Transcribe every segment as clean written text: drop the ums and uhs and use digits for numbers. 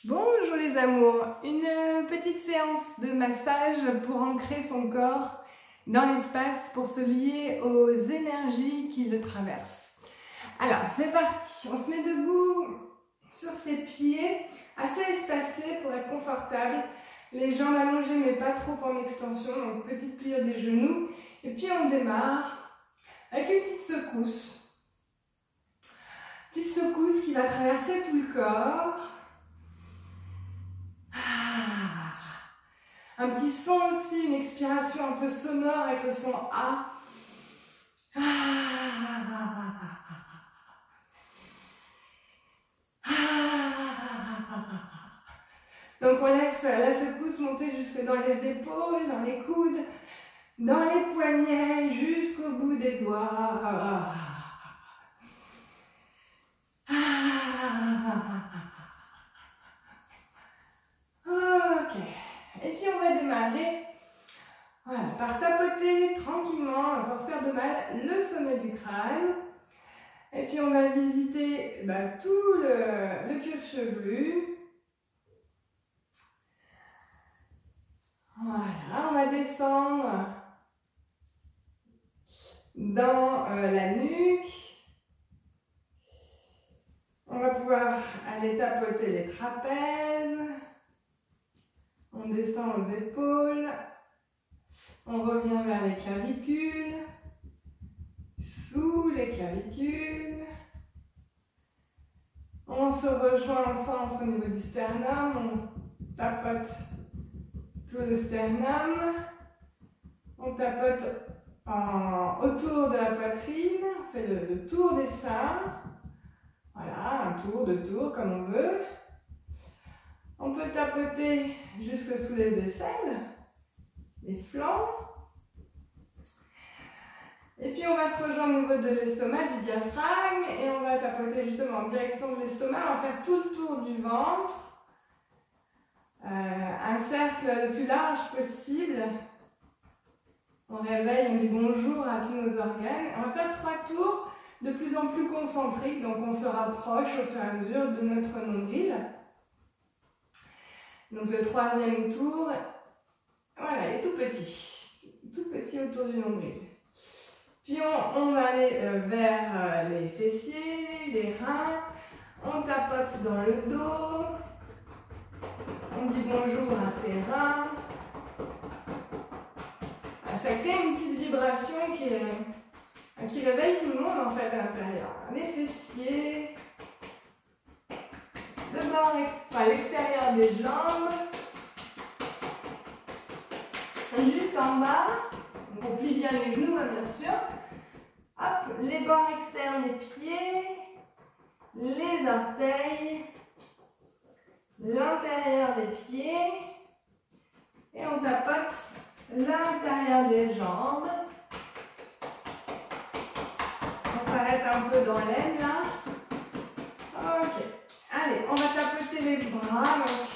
Bonjour les amours, une petite séance de massage pour ancrer son corps dans l'espace pour se lier aux énergies qui le traversent. Alors c'est parti, on se met debout sur ses pieds, assez espacés pour être confortable, les jambes allongées mais pas trop en extension, donc petite pliure des genoux, et puis on démarre avec une petite secousse. Petite secousse qui va traverser tout le corps. Un petit son aussi, une expiration un peu sonore avec le son A. Donc on laisse la secousse monter jusque dans les épaules, dans les coudes, dans les poignets, jusqu'au bout des doigts. Ok. Et puis on va démarrer par tapoter tranquillement, sans se faire de mal, le sommet du crâne. Et puis on va visiter tout le cuir chevelu. Voilà, on va descendre dans la nuque. On va pouvoir aller tapoter les trapèzes. On descend aux épaules. On revient vers les clavicules. Sous les clavicules. On se rejoint au centre au niveau du sternum. On tapote tout le sternum. On tapote autour de la poitrine. On fait le tour des seins. Voilà, un tour, deux tours, comme on veut. On peut tapoter jusque sous les aisselles, les flancs. Et puis on va se rejoindre au niveau de l'estomac, du diaphragme, et on va tapoter justement en direction de l'estomac. On va faire tout le tour du ventre. Un cercle le plus large possible. On réveille, on dit bonjour à tous nos organes. On va faire 3 tours de plus en plus concentriques, donc on se rapproche au fur et à mesure de notre nombril. Donc le 3e tour, voilà, il est tout petit autour du nombril. Puis on va aller vers les fessiers, les reins, on tapote dans le dos, on dit bonjour à ses reins. Ça crée une petite vibration qui réveille tout le monde en fait à l'intérieur. Les fessiers, le bord, l'extérieur des jambes, jusqu'en bas. Donc on plie bien les genoux, bien sûr. Hop, les bords externes des pieds, les orteils, l'intérieur des pieds. Et on tapote l'intérieur des jambes. On s'arrête un peu dans l'aine là. Ok. Allez, on va tapoter les bras. Donc,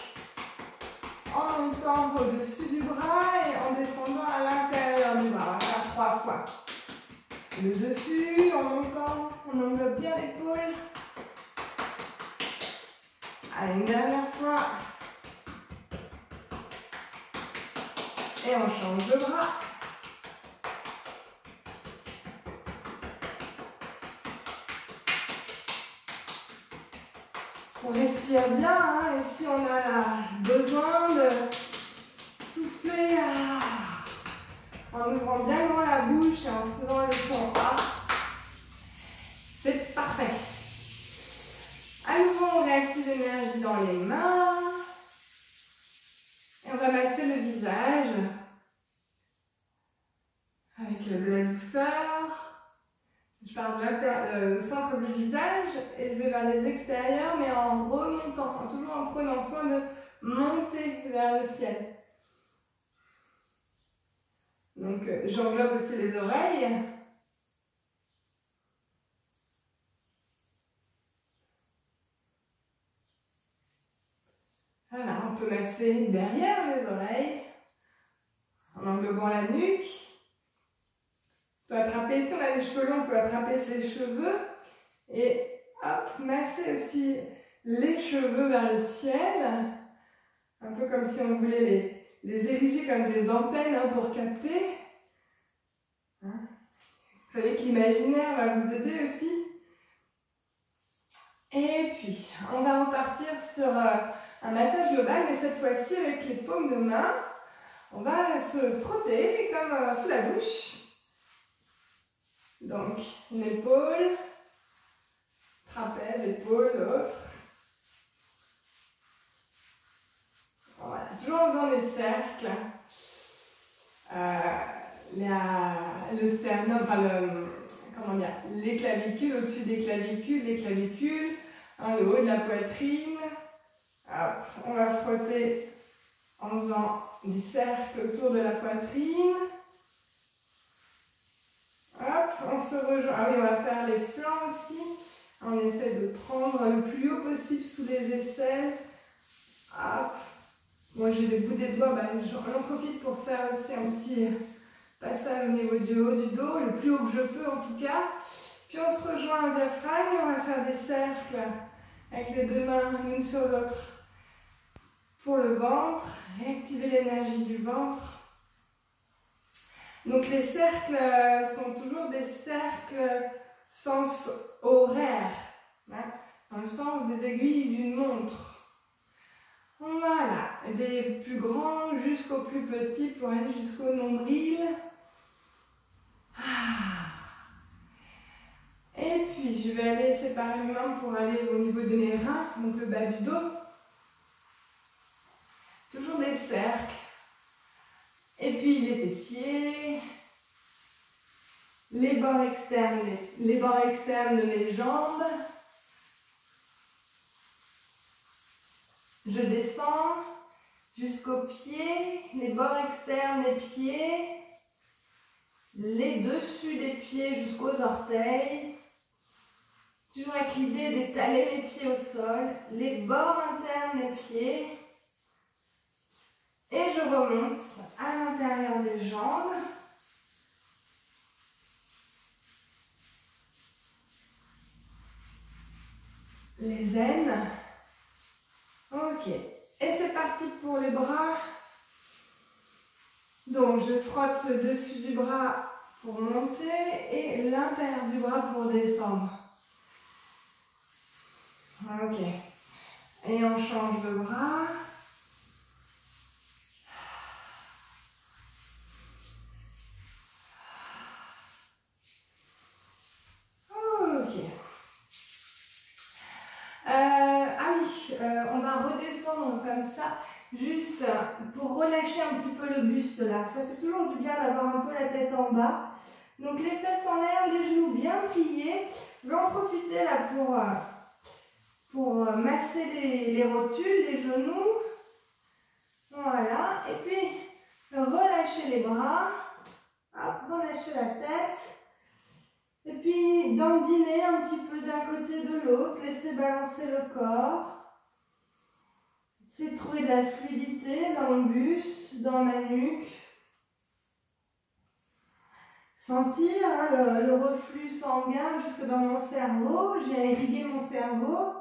en montant au-dessus du bras et en descendant à l'intérieur du bras. On va faire 3 fois. Le dessus, en montant, on englobe bien l'épaule. Allez, une dernière fois. Et on change de bras. On respire bien, hein, et si on a besoin de souffler en ouvrant bien grand la bouche et en se faisant le son A, c'est parfait. À nouveau, on réactive l'énergie dans les mains. Et on va masser le visage avec de la douceur. Je pars du centre du visage et je vais vers les extérieurs, mais en remontant, toujours en prenant soin de monter vers le ciel. Donc j'englobe aussi les oreilles. Voilà, on peut masser derrière les oreilles, en englobant la nuque. On peut attraper, si on a les cheveux longs, on peut attraper ses cheveux et hop, masser aussi les cheveux vers le ciel. Un peu comme si on voulait les ériger comme des antennes hein, pour capter. Hein? Vous savez que l'imaginaire va vous aider aussi. Et puis, on va repartir sur un massage global, mais cette fois-ci avec les paumes de main. On va se frotter comme sous la bouche. Donc, une épaule, trapèze, épaule, l'autre. Voilà, toujours en faisant des cercles. Le sternum, enfin comment dire, les clavicules, au-dessus des clavicules, hein, le haut de la poitrine. Hop, on va frotter en faisant des cercles autour de la poitrine. Hop, on se rejoint. Ah oui, on va faire les flancs aussi. On essaie de prendre le plus haut possible sous les aisselles. Hop. Moi j'ai des boudets de bois, bah, j'en profite pour faire aussi un petit passage au niveau du haut du dos, le plus haut que je peux en tout cas. Puis on se rejoint au diaphragme et on va faire des cercles avec les deux mains l'une sur l'autre pour le ventre, réactiver l'énergie du ventre. Donc les cercles sont toujours des cercles sens horaire, hein, dans le sens des aiguilles d'une montre. Voilà, des plus grands jusqu'aux plus petits pour aller jusqu'au nombril. Et puis je vais aller séparer mes mains pour aller au niveau de mes reins, donc le bas du dos. Toujours des cercles. Et puis les fessiers, les bords externes de mes jambes. Je descends jusqu'aux pieds, les bords externes des pieds, les dessus des pieds jusqu'aux orteils. Toujours avec l'idée d'étaler mes pieds au sol, les bords internes des pieds. Et je remonte à l'intérieur des jambes. Les aines. Ok. Et c'est parti pour les bras. Donc je frotte le dessus du bras pour monter et l'intérieur du bras pour descendre. Ok. Et on change de bras. On va redescendre comme ça, juste pour relâcher un petit peu le buste là. Ça fait toujours du bien d'avoir un peu la tête en bas. Donc les fesses en l'air, les genoux bien pliés. Je vais en profiter là pour masser les rotules, les genoux. Voilà. Et puis relâcher les bras. Hop, relâcher la tête. Et puis dandiner un petit peu d'un côté de l'autre. Laisser balancer le corps. C'est trouver de la fluidité dans le buste, dans ma nuque. Sentir hein, le reflux sanguin jusque dans mon cerveau. J'ai irrigué mon cerveau.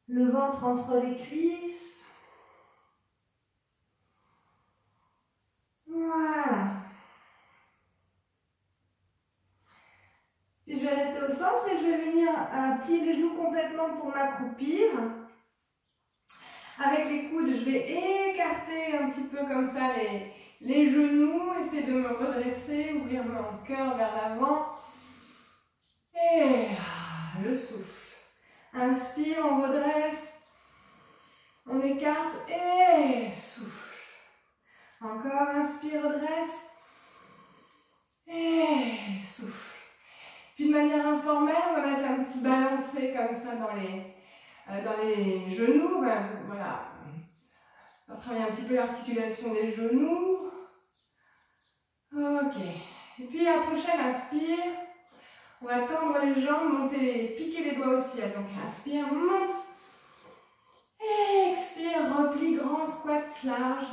Le ventre entre les cuisses. Voilà. Puis je vais rester au centre et je vais venir plier les genoux complètement pour m'accroupir. Avec les coudes, je vais écarter un petit peu comme ça les genoux, essayer de me redresser, ouvrir mon cœur vers l'avant. Et je souffle. Inspire, on redresse. On écarte et souffle. Encore, inspire, redresse. Et souffle. Puis de manière informelle, on va mettre un petit balancé comme ça dans les genoux. Voilà. On va travailler un petit peu l'articulation des genoux. Ok. Et puis à la prochaine, inspire. On va tendre les jambes, piquer les doigts au ciel. Donc inspire, monte. Expire, replie, grand squat large.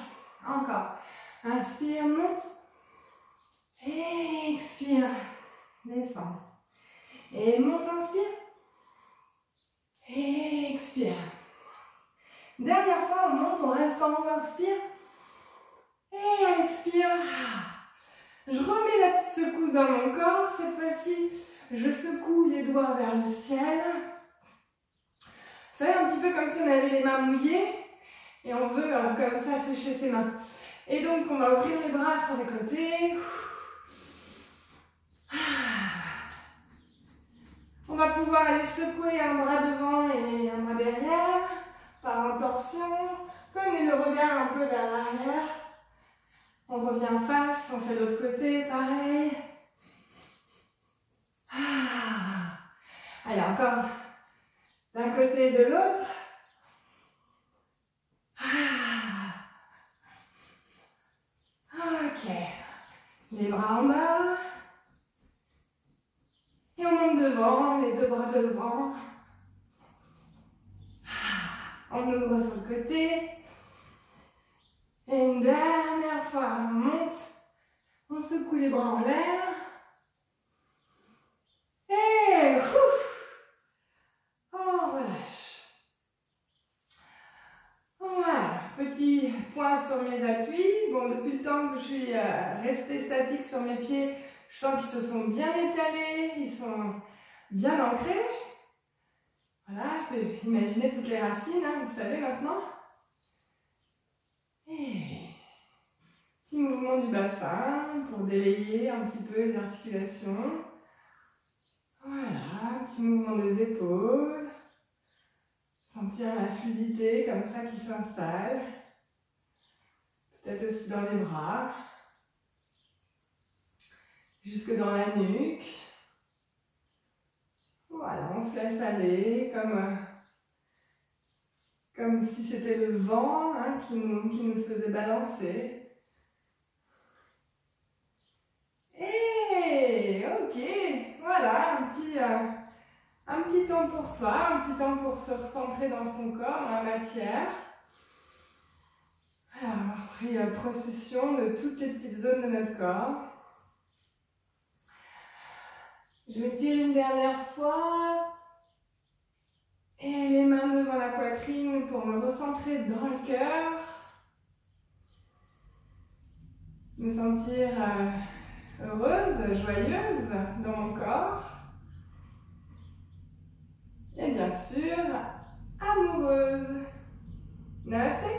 Encore. Inspire, monte. Expire, descend. Et monte, inspire. Et expire. Dernière fois, on monte, on reste en haut, inspire. Et elle expire. Je remets la petite secousse dans mon corps. Cette fois-ci, je secoue les doigts vers le ciel. Ça va un petit peu comme si on avait les mains mouillées. Et on veut comme ça sécher ses mains. Et donc, on va ouvrir les bras sur les côtés. On va pouvoir aller secouer un bras devant et un bras derrière, par intention. Prenez le regard un peu vers l'arrière. On revient face, on fait l'autre côté, pareil. Allez, encore d'un côté et de l'autre. Ok. Les bras en bas. Et on monte devant, les deux bras devant. On ouvre sur le côté. Et une dernière fois, on monte. On secoue les bras en l'air. Et on relâche. Voilà, petit point sur mes appuis. Bon, depuis le temps que je suis restée statique sur mes pieds, je sens qu'ils se sont bien étalés, ils sont bien ancrés. Voilà, je peux imaginer toutes les racines, hein, vous savez maintenant. Et petit mouvement du bassin pour délayer un petit peu les articulations. Voilà, petit mouvement des épaules. Sentir la fluidité comme ça qui s'installe. Peut-être aussi dans les bras. Jusque dans la nuque. Voilà, on se laisse aller comme si c'était le vent hein, qui nous faisait balancer. Et ok, voilà, un petit temps pour soi, un petit temps pour se recentrer dans son corps, dans la matière. Voilà, avoir pris possession de toutes les petites zones de notre corps. Je m'étire une dernière fois. Et les mains devant la poitrine pour me recentrer dans le cœur. Me sentir heureuse, joyeuse dans mon corps. Et bien sûr, amoureuse. Namaste.